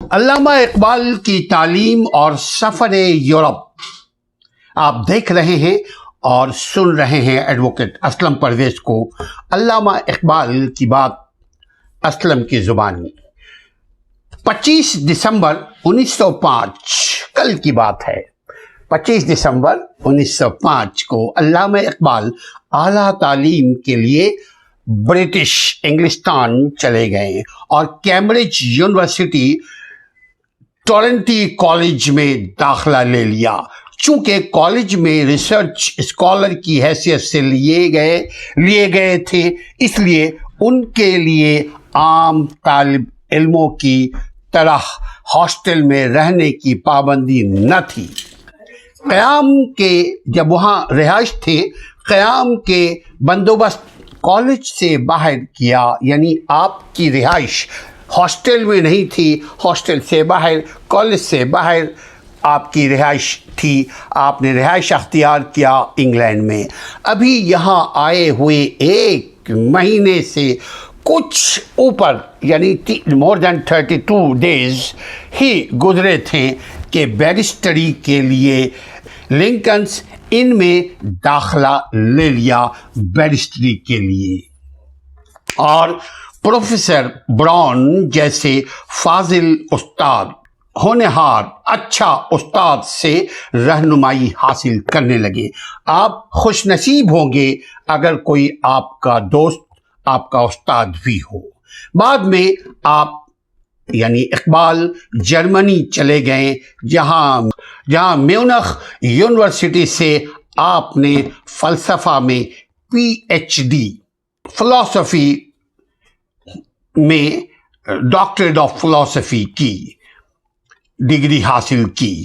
علامہ اقبال کی تعلیم اور سفر یورپ آپ دیکھ رہے ہیں اور سن رہے ہیں ایڈوکیٹ اسلم پرویز کو۔ علامہ اقبال کی بات اسلم کی زبان میں 25 دسمبر 1905 کل کی بات ہے۔ 25 دسمبر 1905 کو علامہ اقبال اعلیٰ تعلیم کے لیے برٹش انگلستان چلے گئے اور کیمبرج یونیورسٹی ٹورنٹی کالج میں داخلہ لے لیا۔ چونکہ کالج میں ریسرچ اسکالر کی حیثیت سے لیے گئے تھے، اس لیے ان کے لیے عام طالب علموں کی طرح ہاسٹل میں رہنے کی پابندی نہ تھی۔ قیام کے جب وہاں رہائش تھے، قیام کے بندوبست کالج سے باہر کیا، یعنی آپ کی رہائش ہاسٹل میں نہیں تھی، ہاسٹل سے باہر، کالج سے باہر آپ کی رہائش تھی۔ آپ نے رہائش اختیار کیا انگلینڈ میں۔ ابھی یہاں آئے ہوئے 1 مہینے سے کچھ اوپر یعنی مور دین 32 ڈیز ہی گزرے تھے کہ بیرسٹری کے لیے لنکنس ان میں داخلہ لے لیا بیرسٹری کے لیے، اور پروفیسر براؤن جیسے فاضل استاد، ہونہار اچھا استاد سے رہنمائی حاصل کرنے لگے۔ آپ خوش نصیب ہوں گے اگر کوئی آپ کا دوست آپ کا استاد بھی ہو۔ بعد میں آپ یعنی اقبال جرمنی چلے گئے، جہاں میونخ یونیورسٹی سے آپ نے فلسفہ میں PhD، فلسفی میں ڈاکٹریٹ آف فلسفی کی ڈگری حاصل کی۔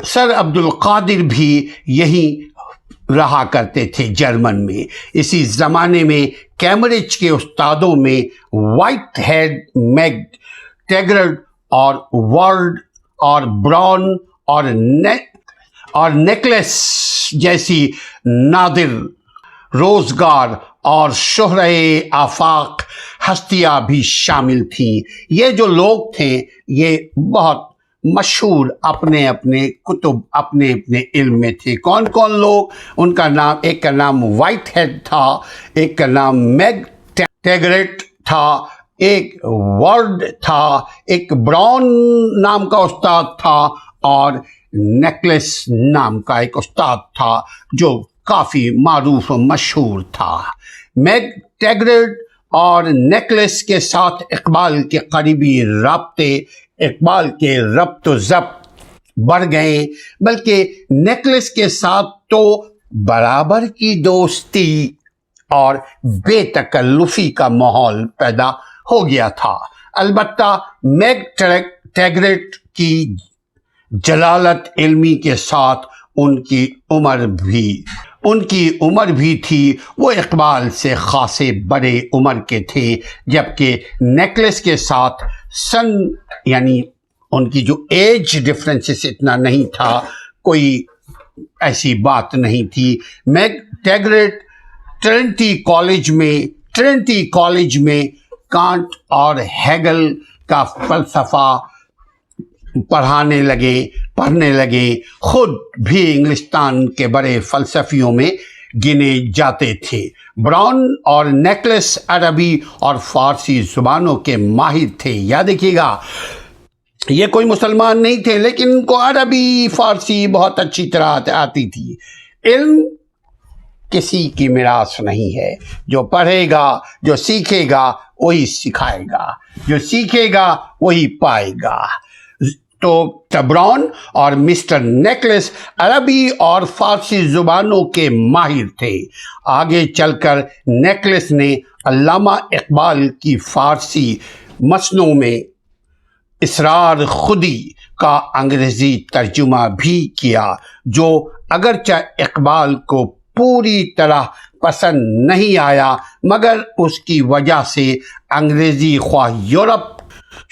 سر عبدالقادر بھی یہیں رہا کرتے تھے جرمن میں۔ اسی زمانے میں کیمبرج کے استادوں میں وائٹ ہیڈ، میگ ٹیگرڈ اور وارڈ اور براؤن اور نیکلس جیسی نادر روزگار اور شہرۂ آفاق ہستیاں بھی شامل تھیں۔ یہ جو لوگ تھے یہ بہت مشہور اپنے اپنے کتب، اپنے اپنے علم میں تھے۔ کون کون لوگ؟ ان کا نام، ایک کا نام وائٹ ہیڈ تھا، ایک کا نام میگ ٹیگرٹ تھا، ایک وارڈ تھا، ایک براؤن نام کا استاد تھا، اور نیکلس نام کا ایک استاد تھا جو کافی معروف و مشہور تھا۔ میگ ٹیگرٹ اور نیکلس کے ساتھ اقبال کے قریبی رابطے، اقبال کے ربط و ضبط بڑھ گئے، بلکہ نیکلس کے ساتھ تو برابر کی دوستی اور بے تکلفی کا ماحول پیدا ہو گیا تھا۔ البتہ میگ ٹیگرٹ کی جلالت علمی کے ساتھ ان کی عمر بھی تھی۔ وہ اقبال سے خاصے بڑے عمر کے تھے، جبکہ نیکلس کے ساتھ سن یعنی ان کی جو ایج ڈفرینسز اتنا نہیں تھا، کوئی ایسی بات نہیں تھی۔ میگ ٹیگرٹ ٹرینٹی کالج میں کانٹ اور ہیگل کا فلسفہ پڑھنے لگے، خود بھی انگلستان کے بڑے فلسفیوں میں گنے جاتے تھے۔ براؤن اور نیکلس عربی اور فارسی زبانوں کے ماہر تھے۔ یاد رکھیے گا، یہ کوئی مسلمان نہیں تھے، لیکن ان کو عربی فارسی بہت اچھی طرح آتی تھی۔ علم کسی کی میراث نہیں ہے، جو پڑھے گا، جو سیکھے گا وہی سکھائے گا، جو سیکھے گا وہی پائے گا۔ تو براؤن اور مسٹر نیکلس عربی اور فارسی زبانوں کے ماہر تھے۔ آگے چل کر نیکلس نے علامہ اقبال کی فارسی مصنوع میں اسرار خودی کا انگریزی ترجمہ بھی کیا، جو اگرچہ اقبال کو پوری طرح پسند نہیں آیا، مگر اس کی وجہ سے انگریزی خواہ یورپ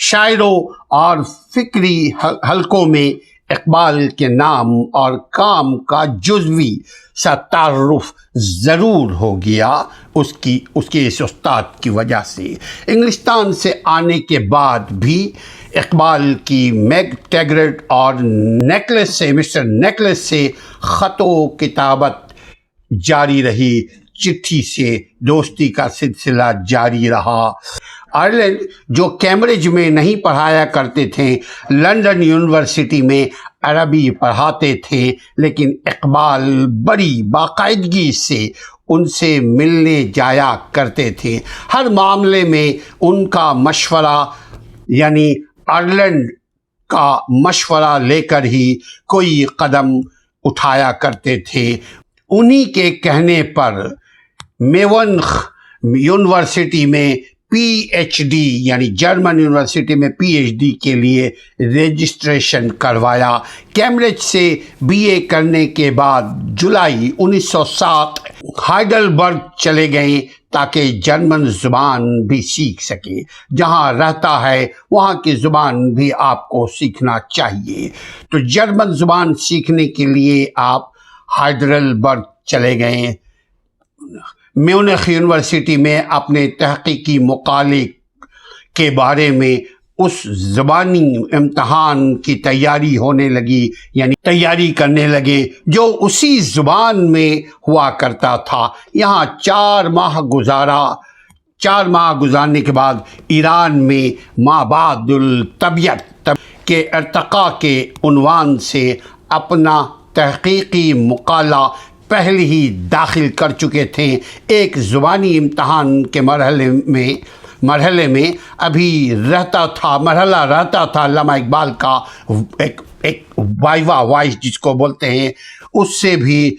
شاعروں اور فکری حلقوں میں اقبال کے نام اور کام کا جزوی سا تعارف ضرور ہو گیا۔ اس کے اس استاد کی وجہ سے انگلستان سے آنے کے بعد بھی اقبال کی میگ ٹیگرٹ اور نیکلس سے مسٹر نیکلس سے خط و کتابت جاری رہی، چٹھی سے دوستی کا سلسلہ جاری رہا۔ آئرلینڈ جو کیمبرج میں نہیں پڑھایا کرتے تھے، لندن یونیورسٹی میں عربی پڑھاتے تھے، لیکن اقبال بڑی باقاعدگی سے ان سے ملنے جایا کرتے تھے۔ ہر معاملے میں ان کا مشورہ، یعنی آئرلینڈ کا مشورہ لے کر ہی کوئی قدم اٹھایا کرتے تھے۔ انہی کے کہنے پر میونخ یونیورسٹی میں پی ایچ ڈی، یعنی جرمن یونیورسٹی میں پی ایچ ڈی کے لیے رجسٹریشن کروایا۔ کیمبرج سے بی اے کرنے کے بعد جولائی 1907 ہائیڈلبرگ چلے گئے تاکہ جرمن زبان بھی سیکھ سکے۔ جہاں رہتا ہے وہاں کی زبان بھی آپ کو سیکھنا چاہیے، تو جرمن زبان سیکھنے کے لیے آپ ہائیڈلبرگ چلے گئے۔ میونخ یونیورسٹی میں اپنے تحقیقی مقالے کے بارے میں اس زبانی امتحان کی تیاری ہونے لگی، یعنی تیاری کرنے لگے جو اسی زبان میں ہوا کرتا تھا۔ یہاں 4 ماہ گزارنے کے بعد ایران میں مابعد الطبیعت کے ارتقاء کے عنوان سے اپنا تحقیقی مقالہ پہلے ہی داخل کر چکے تھے۔ ایک زبانی امتحان کے مرحلے میں ابھی رہتا تھا علامہ اقبال کا ایک وائوا وائس جس کو بولتے ہیں، اس سے بھی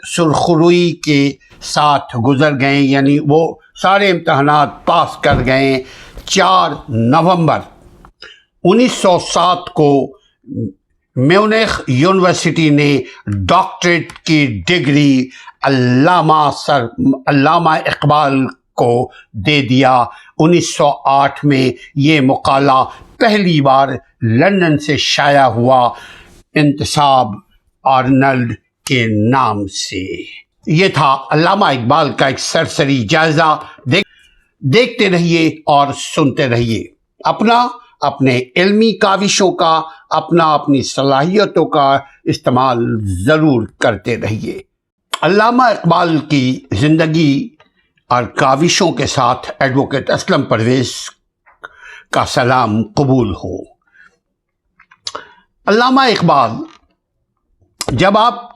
سرخروئی کے ساتھ گزر گئے، یعنی وہ سارے امتحانات پاس کر گئے۔ 4 نومبر 1907 کو میونخ یونیورسٹی نے ڈاکٹریٹ کی ڈگری علامہ اقبال کو دے دیا۔ 1908 میں یہ مقالہ پہلی بار لندن سے شائع ہوا، انتصاب آرنلڈ کے نام سے۔ یہ تھا علامہ اقبال کا ایک سرسری جائزہ۔ دیکھتے رہیے اور سنتے رہیے، اپنے علمی کاوشوں کا، اپنی صلاحیتوں کا استعمال ضرور کرتے رہیے۔ علامہ اقبال کی زندگی اور کاوشوں کے ساتھ ایڈوکیٹ اسلم پرویز کا سلام قبول ہو۔ علامہ اقبال، جب آپ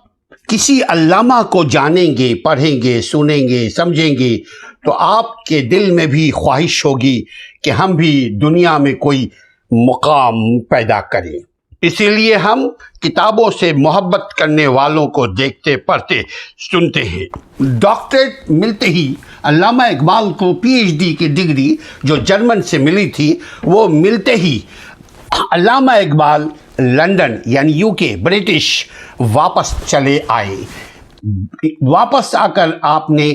کسی علامہ کو جانیں گے، پڑھیں گے، سنیں گے، سمجھیں گے، تو آپ کے دل میں بھی خواہش ہوگی کہ ہم بھی دنیا میں کوئی مقام پیدا کریں۔ اسی لیے ہم کتابوں سے محبت کرنے والوں کو دیکھتے، پڑھتے، سنتے ہیں۔ ڈاکٹریٹ ملتے ہی علامہ اقبال کو پی ایچ ڈی کی ڈگری جو جرمن سے ملی تھی، وہ ملتے ہی علامہ اقبال لندن یعنی یو کے برٹش واپس چلے آئے۔ واپس آ کر آپ نے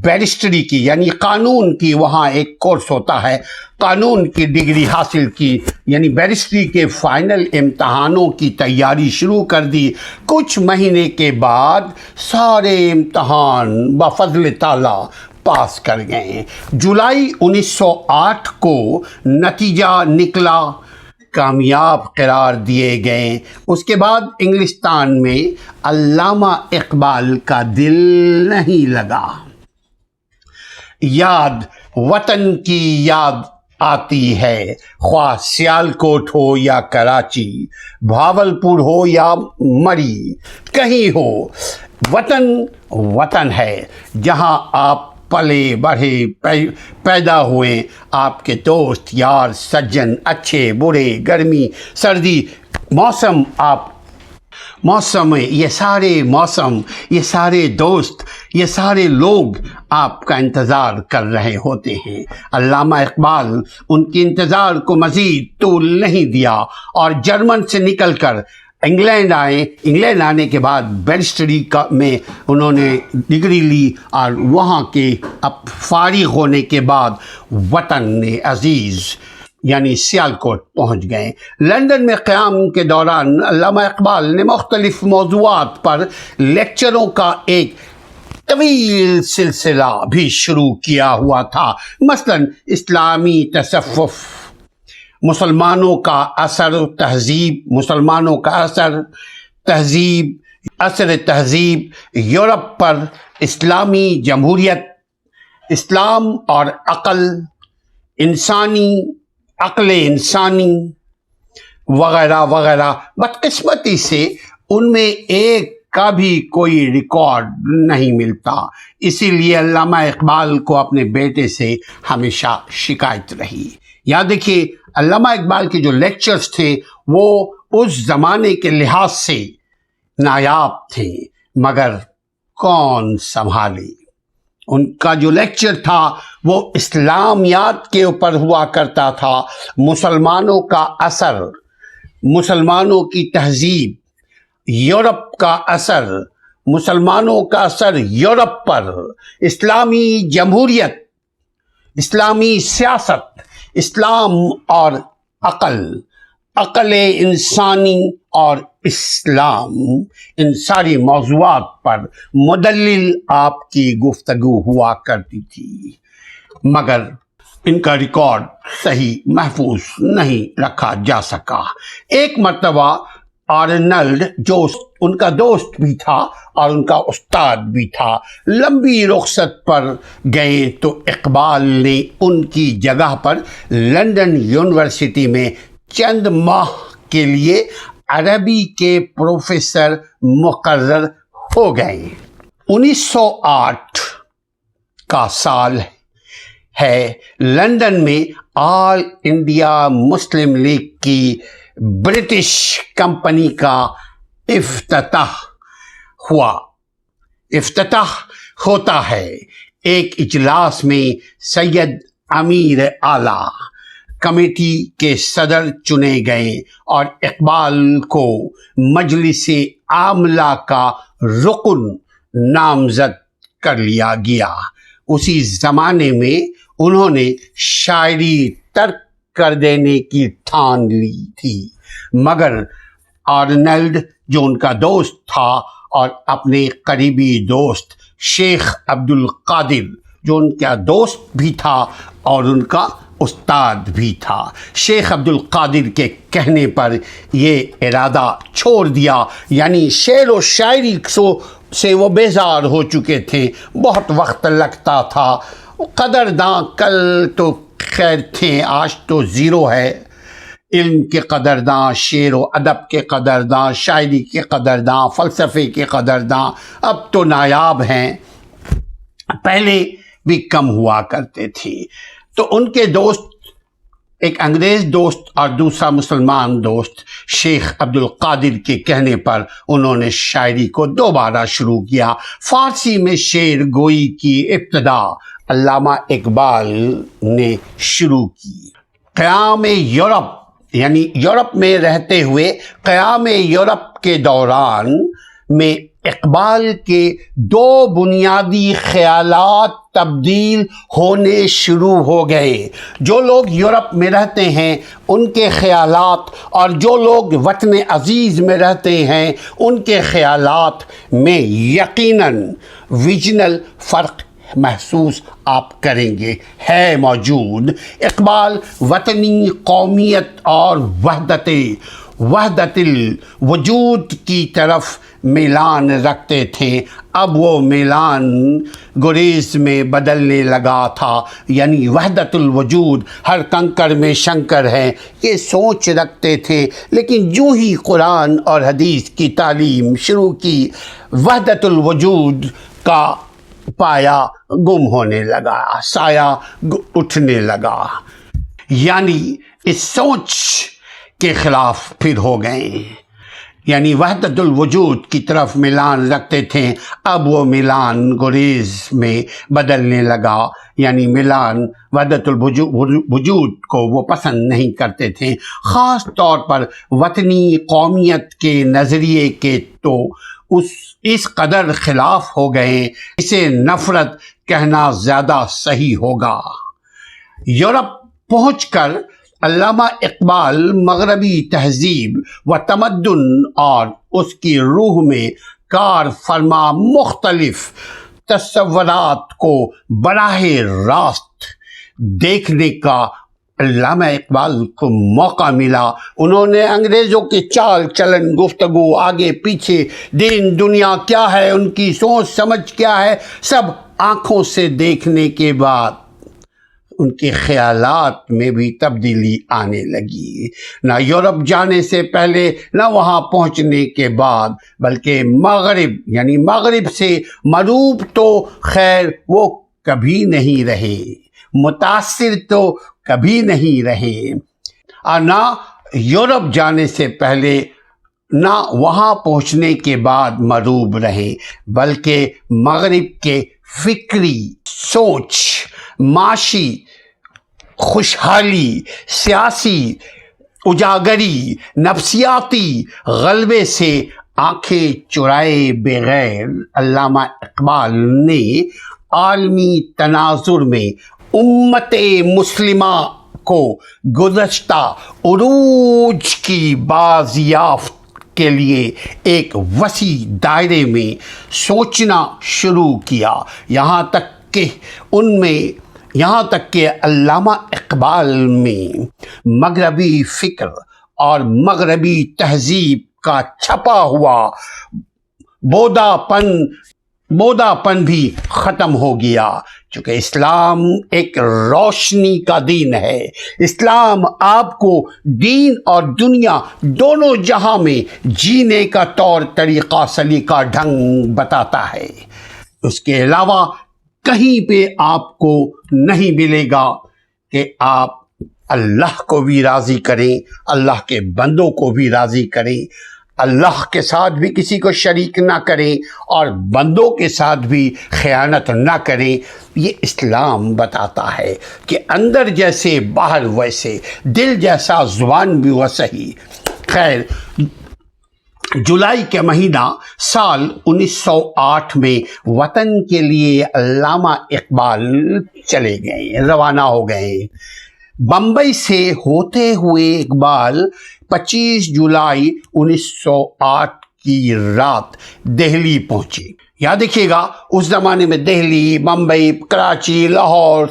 بیرسٹری کی، یعنی قانون کی، وہاں ایک کورس ہوتا ہے، قانون کی ڈگری حاصل کی، یعنی بیرسٹری کے فائنل امتحانوں کی تیاری شروع کر دی۔ کچھ مہینے کے بعد سارے امتحان بفضل تعالیٰ پاس کر گئے۔ جولائی 1908 کو نتیجہ نکلا، کامیاب قرار دیے گئے۔ اس کے بعد انگلستان میں علامہ اقبال کا دل نہیں لگا۔ وطن کی یاد آتی ہے، خواہ سیالکوٹ ہو یا کراچی، بھاولپور ہو یا مری، کہیں ہو، وطن ہے جہاں آپ پلے بڑھے، پیدا ہوئے۔ آپ کے دوست، یار، سجن، اچھے برے، گرمی سردی، موسم میں یہ سارے دوست، یہ سارے لوگ آپ کا انتظار کر رہے ہوتے ہیں۔ علامہ اقبال ان کے انتظار کو مزید طول نہیں دیا اور جرمن سے نکل کر انگلینڈ آئے۔ انگلینڈ آنے کے بعد بیرسٹری میں انہوں نے ڈگری لی اور وہاں کے اب فارغ ہونے کے بعد وطن عزیز یعنی سیالکوٹ پہنچ گئے۔ لندن میں قیام کے دوران علامہ اقبال نے مختلف موضوعات پر لیکچروں کا ایک طویل سلسلہ بھی شروع کیا ہوا تھا، مثلا اسلامی تصوف، مسلمانوں کا اثر تہذیب، مسلمانوں کا اثر تہذیب یورپ پر، اسلامی جمہوریت، اسلام اور عقل انسانی وغیرہ وغیرہ، بدقسمتی سے ان میں ایک کا بھی کوئی ریکارڈ نہیں ملتا۔ اسی لیے علامہ اقبال کو اپنے بیٹے سے ہمیشہ شکایت رہی۔ یاد دیکھیے، علامہ اقبال کے جو لیکچرز تھے وہ اس زمانے کے لحاظ سے نایاب تھے، مگر کون سنبھالے؟ ان کا جو لیکچر تھا وہ اسلامیات کے اوپر ہوا کرتا تھا، مسلمانوں کا اثر، مسلمانوں کی تہذیب، یورپ کا اثر، مسلمانوں کا اثر یورپ پر، اسلامی جمہوریت، اسلامی سیاست، اسلام اور عقل انسانی اور اسلام، ان ساری موضوعات پر مدلل آپ کی گفتگو ہوا کرتی تھی، مگر ان کا ریکارڈ صحیح محفوظ نہیں رکھا جا سکا۔ ایک مرتبہ آرنلڈ، جو ان کا دوست بھی تھا اور ان کا استاد بھی تھا، لمبی رخصت پر گئے تو اقبال نے ان کی جگہ پر لندن یونیورسٹی میں چند ماہ کے لیے عربی کے پروفیسر مقرر ہو گئے۔ 1908 کا سال ہے۔ لندن میں آل انڈیا مسلم لیگ کی برٹش کمپنی کا افتتاح ہوتا ہے۔ ایک اجلاس میں سید امیر اعلیٰ کمیٹی کے صدر چنے گئے اور اقبال کو مجلس عاملہ کا رکن نامزد کر لیا گیا۔ اسی زمانے میں انہوں نے شاعری ترک کر دینے کی ٹھان لی تھی، مگر آرنلڈ جو ان کا دوست تھا اور اپنے قریبی دوست شیخ عبد القادر جو ان کا دوست بھی تھا اور ان کا استاد بھی تھا، شیخ عبد القادر کے کہنے پر یہ ارادہ چھوڑ دیا، یعنی شعر و شاعری سے وہ بیزار ہو چکے تھے، بہت وقت لگتا تھا، قدرداں کل تو خیر تھے، آج تو زیرو ہے، علم کے قدرداں، شعر و ادب کے قدرداں، شاعری کے قدرداں، فلسفے کے قدرداں اب تو نایاب ہیں، پہلے بھی کم ہوا کرتے تھے۔ تو ان کے دوست، ایک انگریز دوست اور دوسرا مسلمان دوست، شیخ عبد القادر کے کہنے پر انہوں نے شاعری کو دوبارہ شروع کیا۔ فارسی میں شعر گوئی کی ابتدا علامہ اقبال نے شروع کی۔ قیام یورپ، یعنی یورپ میں رہتے ہوئے قیام یورپ کے دوران میں اقبال کے دو بنیادی خیالات تبدیل ہونے شروع ہو گئے۔ جو لوگ یورپ میں رہتے ہیں ان کے خیالات اور جو لوگ وطن عزیز میں رہتے ہیں ان کے خیالات میں یقیناً ویژنل فرق محسوس آپ کریں گے، ہے موجود۔ اقبال وطنی قومیت اور وحدت الوجود کی طرف میلان رکھتے تھے، اب وہ میلان گریز میں بدلنے لگا تھا، یعنی وحدت الوجود، ہر کنکر میں شنکر ہے، یہ سوچ رکھتے تھے، لیکن جو ہی قرآن اور حدیث کی تعلیم شروع کی، وحدت الوجود کا پایا گم ہونے لگا، سایہ اٹھنے لگا، یعنی اس سوچ کے خلاف پھر ہو گئے، یعنی وحدت الوجود کی طرف میلان رکھتے تھے، اب وہ میلان گریز میں بدلنے لگا، یعنی میلان وحدت الوجود کو وہ پسند نہیں کرتے تھے، خاص طور پر وطنی قومیت کے نظریے کے تو اس قدر خلاف ہو گئے، اسے نفرت کہنا زیادہ صحیح ہوگا۔ یورپ پہنچ کر علامہ اقبال مغربی تہذیب و تمدن اور اس کی روح میں کار فرما مختلف تصورات کو براہ راست دیکھنے کا علامہ اقبال کو موقع ملا، انہوں نے انگریزوں کے چال چلن، گفتگو، آگے پیچھے، دین دنیا کیا ہے، ان کی سوچ سمجھ کیا ہے، سب آنکھوں سے دیکھنے کے بعد ان کے خیالات میں بھی تبدیلی آنے لگی۔ نہ یورپ جانے سے پہلے، نہ وہاں پہنچنے کے بعد، بلکہ مغرب یعنی مغرب سے مغرب تو خیر وہ کبھی نہیں رہے، متاثر تو کبھی نہیں رہے، اور نہ یورپ جانے سے پہلے نہ وہاں پہنچنے کے بعد مغروب رہے، بلکہ مغرب کے فکری، سوچ، معاشی خوشحالی، سیاسی اجاگری، نفسیاتی غلبے سے آنکھیں چرائے بغیر علامہ اقبال نے عالمی تناظر میں امت مسلمہ کو گزشتہ عروج کی بازیافت کے لیے ایک وسیع دائرے میں سوچنا شروع کیا، یہاں تک کہ علامہ اقبال میں مغربی فکر اور مغربی تہذیب کا چھپا ہوا بودا پن بھی ختم ہو گیا، چونکہ اسلام ایک روشنی کا دین ہے۔ اسلام آپ کو دین اور دنیا دونوں جہاں میں جینے کا طور طریقہ، سلیقہ، ڈھنگ بتاتا ہے۔ اس کے علاوہ کہیں پہ آپ کو نہیں ملے گا کہ آپ اللہ کو بھی راضی کریں، اللہ کے بندوں کو بھی راضی کریں، اللہ کے ساتھ بھی کسی کو شریک نہ کریں اور بندوں کے ساتھ بھی خیانت نہ کریں۔ یہ اسلام بتاتا ہے کہ اندر جیسے باہر ویسے، دل جیسا زبان بھی ویسا ہی۔ خیر، جولائی کے مہینہ سال 1908 میں وطن کے لیے علامہ اقبال چلے گئے، روانہ ہو گئے۔ بمبئی سے ہوتے ہوئے اقبال 25 جولائی 1908 کی رات دہلی پہنچے۔ یاد رکھیے گا، اس زمانے میں دہلی، بمبئی، کراچی، لاہور،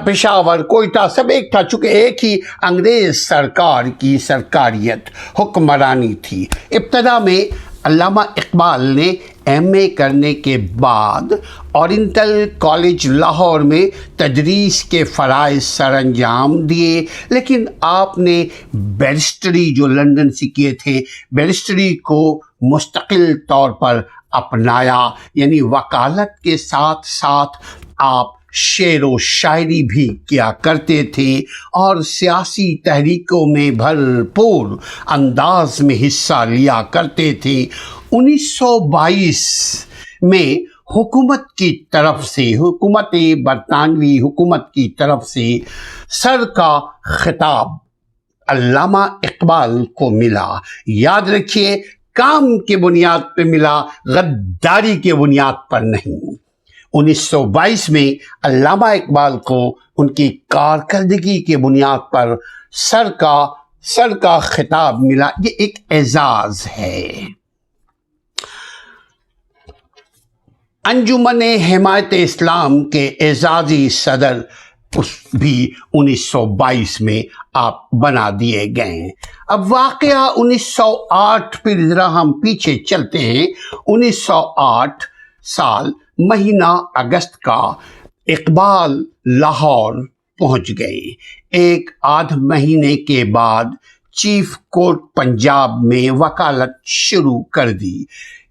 پشاور، کوئٹہ سب ایک تھا، چونکہ ایک ہی انگریز سرکار کی سرکاریت حکمرانی تھی۔ ابتدا میں علامہ اقبال نے ایم اے کرنے کے بعد اورینٹل کالج لاہور میں تدریس کے فرائض سر انجام دیے، لیکن آپ نے بیرسٹری جو لندن سے کیے تھے، بیرسٹری کو مستقل طور پر اپنایا، یعنی وکالت کے ساتھ ساتھ آپ شعر و شاعری بھی کیا کرتے تھے اور سیاسی تحریکوں میں بھرپور انداز میں حصہ لیا کرتے تھے۔ 1922 میں برطانوی حکومت کی طرف سے سر کا خطاب علامہ اقبال کو ملا۔ یاد رکھیے، کام کی بنیاد پہ ملا، غداری کی بنیاد پر نہیں۔ 1922 میں علامہ اقبال کو ان کی کارکردگی کی بنیاد پر سر کا خطاب ملا۔ یہ ایک اعزاز ہے۔ انجمن حمایت اسلام کے اعزازی صدر بھی 1922 میں آپ بنا دیے گئے۔ اب واقعہ 1908، پھر ذرا ہم پیچھے چلتے ہیں۔ 1908 سال مہینہ اگست کا اقبال لاہور پہنچ گئے۔ ایک آدھ مہینے کے بعد چیف کورٹ پنجاب میں وکالت شروع کر دی۔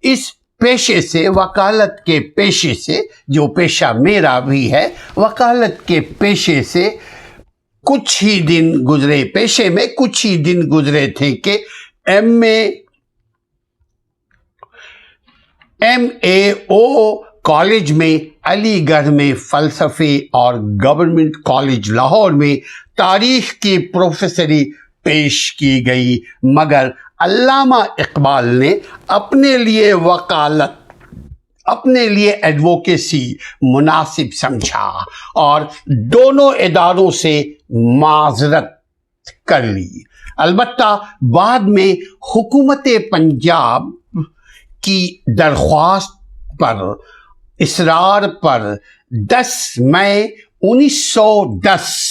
اس پیشے سے، وکالت کے پیشے سے، جو پیشہ میرا بھی ہے، وکالت کے پیشے سے کچھ ہی دن گزرے، پیشے میں کچھ ہی دن گزرے تھے کہ ایم اے او کالج میں، علی گڑھ میں فلسفے اور گورنمنٹ کالج لاہور میں تاریخ کی پروفیسری پیش کی گئی، مگر علامہ اقبال نے اپنے لیے وکالت، اپنے لیے ایڈوکیسی مناسب سمجھا اور دونوں اداروں سے معذرت کر لی۔ البتہ بعد میں حکومت پنجاب کی درخواست پر، اصرار پر 10 مئی 1910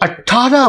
18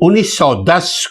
1910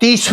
30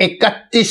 31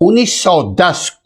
1910